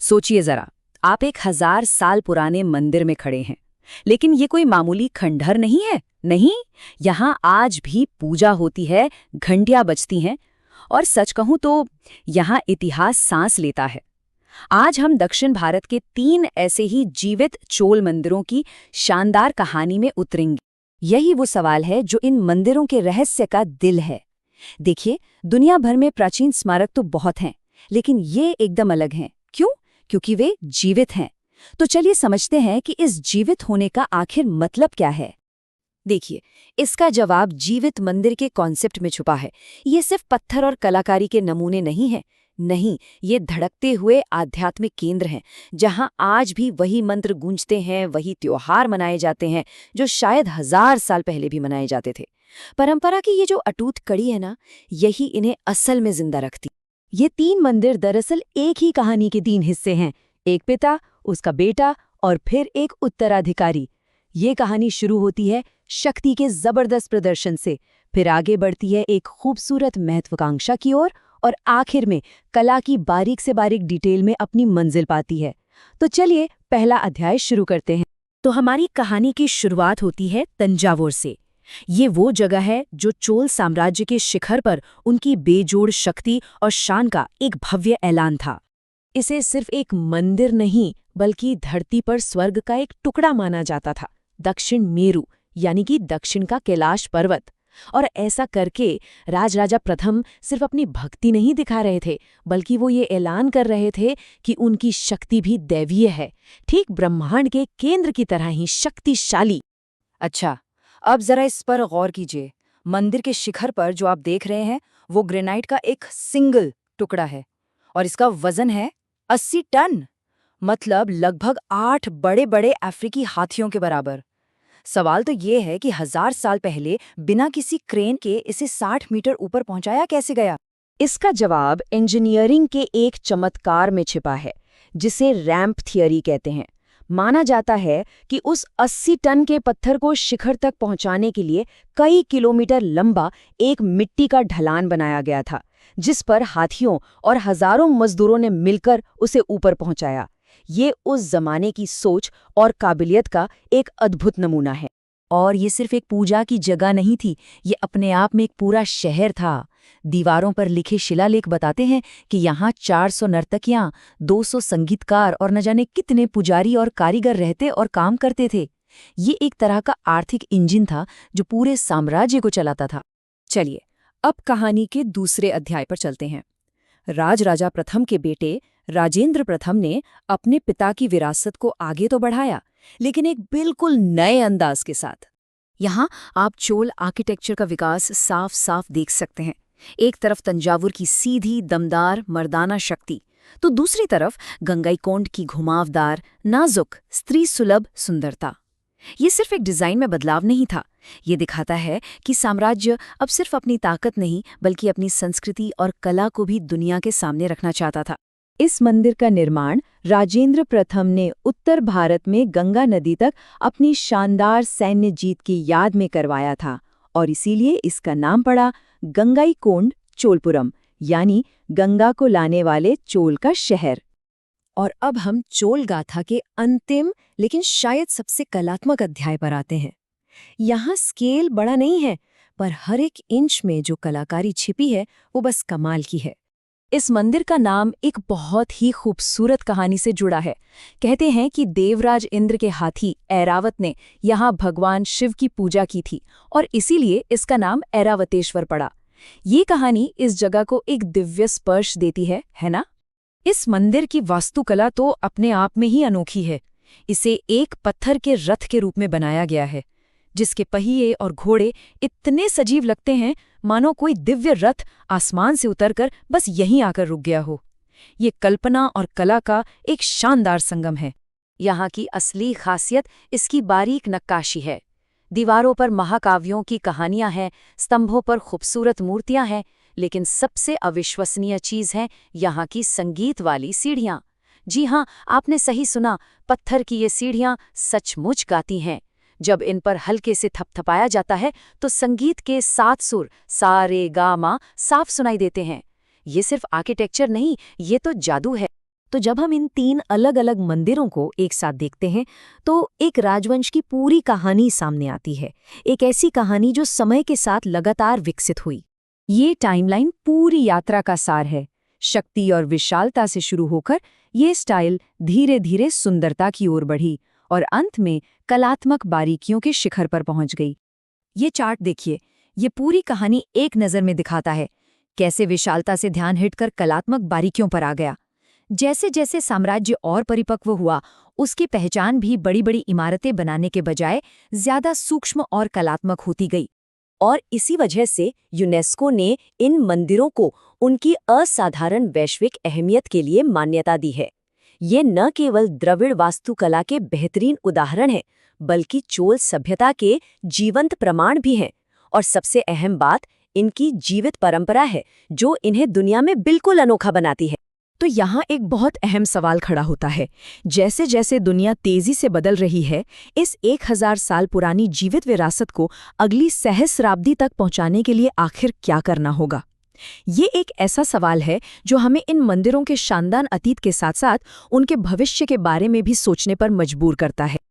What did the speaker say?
सोचिए जरा, आप एक 1000 साल पुराने मंदिर में खड़े हैं, लेकिन ये कोई मामूली खंडहर नहीं है। नहीं, यहाँ आज भी पूजा होती है, घंटियां बजती हैं, और सच कहूं तो यहाँ इतिहास सांस लेता है। आज हम दक्षिण भारत के 3 ऐसे ही जीवित चोल मंदिरों की शानदार कहानी में उतरेंगे। यही वो सवाल है जो इन मंदिरों के रहस्य का दिल है। देखिए, दुनिया भर में प्राचीन स्मारक तो बहुत हैं, लेकिन ये एकदम अलग हैं। क्यों? क्योंकि वे जीवित हैं। तो चलिए समझते हैं कि इस जीवित होने का आखिर मतलब क्या है। देखिए, इसका जवाब जीवित मंदिर के कॉन्सेप्ट में छुपा है। ये सिर्फ पत्थर और कलाकारी के नमूने नहीं हैं। नहीं, ये धड़कते हुए आध्यात्मिक केंद्र हैं, जहां आज भी वही मंत्र गूंजते हैं, वही त्योहार मनाए जाते हैं जो शायद 1000 साल पहले भी मनाए जाते थे। परंपरा की ये जो अटूट कड़ी है ना, यही इन्हें असल में जिंदा रखती। ये 3 मंदिर दरअसल एक ही कहानी के 3 हिस्से हैं। एक पिता, उसका बेटा और फिर एक उत्तराधिकारी। ये कहानी शुरू होती है शक्ति के जबरदस्त प्रदर्शन से, फिर आगे बढ़ती है एक खूबसूरत महत्वाकांक्षा की ओर, और आखिर में कला की बारीक से बारीक डिटेल में अपनी मंजिल पाती है। तो चलिए पहला अध्याय शुरू करते हैं। तो हमारी कहानी की शुरुआत होती है तंजावुर से। ये वो जगह है जो चोल साम्राज्य के शिखर पर उनकी बेजोड़ शक्ति और शान का एक भव्य ऐलान था। इसे सिर्फ एक मंदिर नहीं, बल्कि धरती पर स्वर्ग का एक टुकड़ा माना जाता था, दक्षिण मेरु, यानी कि दक्षिण का कैलाश पर्वत। और ऐसा करके राजराजा प्रथम सिर्फ अपनी भक्ति नहीं दिखा रहे थे, बल्कि वो ये ऐलान कर रहे थे कि उनकी शक्ति भी दैवीय है, ठीक ब्रह्मांड के केंद्र की तरह ही शक्तिशाली। अच्छा, अब जरा इस पर गौर कीजिए। मंदिर के शिखर पर जो आप देख रहे हैं, वो ग्रेनाइट का एक सिंगल टुकड़ा है, और इसका वजन है 80 टन, मतलब लगभग 8 बड़े बड़े अफ्रीकी हाथियों के बराबर। सवाल तो ये है कि 1000 साल पहले बिना किसी क्रेन के इसे 60 मीटर ऊपर पहुंचाया कैसे गया? इसका जवाब इंजीनियरिंग के एक चमत्कार में छिपा है, जिसे रैंप थियरी कहते हैं। माना जाता है कि उस 80 टन के पत्थर को शिखर तक पहुंचाने के लिए कई किलोमीटर लंबा एक मिट्टी का ढलान बनाया गया था, जिस पर हाथियों और हजारों मजदूरों ने मिलकर उसे ऊपर पहुंचाया। ये उस जमाने की सोच और काबिलियत का एक अद्भुत नमूना है। और ये सिर्फ एक पूजा की जगह नहीं थी, ये अपने आप में एक पूरा शहर था। दीवारों पर लिखे शिलालेख बताते हैं कि यहाँ 400 नर्तकियां, 200 संगीतकार और न जाने कितने पुजारी और कारीगर रहते और काम करते थे। ये एक तरह का आर्थिक इंजन था जो पूरे साम्राज्य को चलाता था। चलिए, अब कहानी के दूसरे अध्याय पर चलते हैं। राजराजा प्रथम के बेटे राजेंद्र प्रथम ने अपने पिता की विरासत को आगे तो बढ़ाया, लेकिन एक बिल्कुल नए अंदाज के साथ। यहाँ आप चोल आर्किटेक्चर का विकास साफ साफ देख सकते हैं। एक तरफ तंजावुर की सीधी दमदार मर्दाना शक्ति, तो दूसरी तरफ गंगईकोंड की घुमावदार नाजुक स्त्री सुलभ सुंदरता। ये सिर्फ एक डिजाइन में बदलाव नहीं था, ये दिखाता है कि साम्राज्य अब सिर्फ अपनी ताकत नहीं, बल्कि अपनी संस्कृति और कला को भी दुनिया के सामने रखना चाहता था। इस मंदिर का निर्माण राजेंद्र प्रथम ने उत्तर भारत में गंगा नदी तक अपनी शानदार सैन्य जीत की याद में करवाया था, और इसीलिए इसका नाम पड़ा गंगईकोंड चोलपुरम, यानी गंगा को लाने वाले चोल का शहर। और अब हम चोल गाथा के अंतिम लेकिन शायद सबसे कलात्मक अध्याय पर आते हैं। यहाँ स्केल बड़ा नहीं है, पर हर एक इंच में जो कलाकारी छिपी है वो बस कमाल की है। इस मंदिर का नाम एक बहुत ही खूबसूरत कहानी से जुड़ा है। कहते हैं कि देवराज इंद्र के हाथी ऐरावत ने यहाँ भगवान शिव की पूजा की थी, और इसीलिए इसका नाम ऐरावतेश्वर पड़ा। ये कहानी इस जगह को एक दिव्य स्पर्श देती है ना? इस मंदिर की वास्तुकला तो अपने आप में ही अनोखी है। इसे एक पत्थर के रथ के रूप में बनाया गया है, जिसके पहिए और घोड़े इतने सजीव लगते हैं मानो कोई दिव्य रथ आसमान से उतरकर बस यहीं आकर रुक गया हो। ये कल्पना और कला का एक शानदार संगम है। यहाँ की असली खासियत इसकी बारीक नक्काशी है। दीवारों पर महाकाव्यों की कहानियां हैं, स्तंभों पर खूबसूरत मूर्तियां हैं, लेकिन सबसे अविश्वसनीय चीज है यहाँ की संगीत वाली सीढ़ियां। जी हाँ, आपने सही सुना, पत्थर की ये सीढ़ियां सचमुच गाती हैं। जब इन पर हल्के से थपथपाया जाता है तो संगीत के 7 सुर सा रे गा मा साफ सुनाई देते हैं। ये सिर्फ आर्किटेक्चर नहीं, ये तो जादू है। तो जब हम इन 3 अलग-अलग मंदिरों को एक साथ देखते हैं, तो एक राजवंश की पूरी कहानी सामने आती है। एक ऐसी कहानी जो समय के साथ लगातार विकसित हुई। ये टाइमलाइन पूरी यात्रा का सार है। शक्ति और विशालता से शुरू होकर ये स्टाइल धीरे धीरे सुंदरता की ओर बढ़ी और अंत में कलात्मक बारीकियों के शिखर पर पहुंच गई। ये चार्ट देखिए, ये पूरी कहानी एक नज़र में दिखाता है कैसे विशालता से ध्यान हटकर कलात्मक बारीकियों पर आ गया। जैसे जैसे साम्राज्य और परिपक्व हुआ, उसकी पहचान भी बड़ी बड़ी इमारतें बनाने के बजाय ज्यादा सूक्ष्म और कलात्मक होती गई। और इसी वजह से यूनेस्को ने इन मंदिरों को उनकी असाधारण वैश्विक अहमियत के लिए मान्यता दी है। ये न केवल द्रविड़ वास्तुकला के बेहतरीन उदाहरण हैं, बल्कि चोल सभ्यता के जीवंत प्रमाण भी हैं। और सबसे अहम बात, इनकी जीवित परंपरा है जो इन्हें दुनिया में बिल्कुल अनोखा बनाती है। तो यहाँ एक बहुत अहम सवाल खड़ा होता है। जैसे जैसे दुनिया तेजी से बदल रही है, इस 1000 साल पुरानी जीवित विरासत को अगली सहस्राब्दी तक पहुँचाने के लिए आखिर क्या करना होगा? ये एक ऐसा सवाल है जो हमें इन मंदिरों के शानदार अतीत के साथ साथ उनके भविष्य के बारे में भी सोचने पर मजबूर करता है।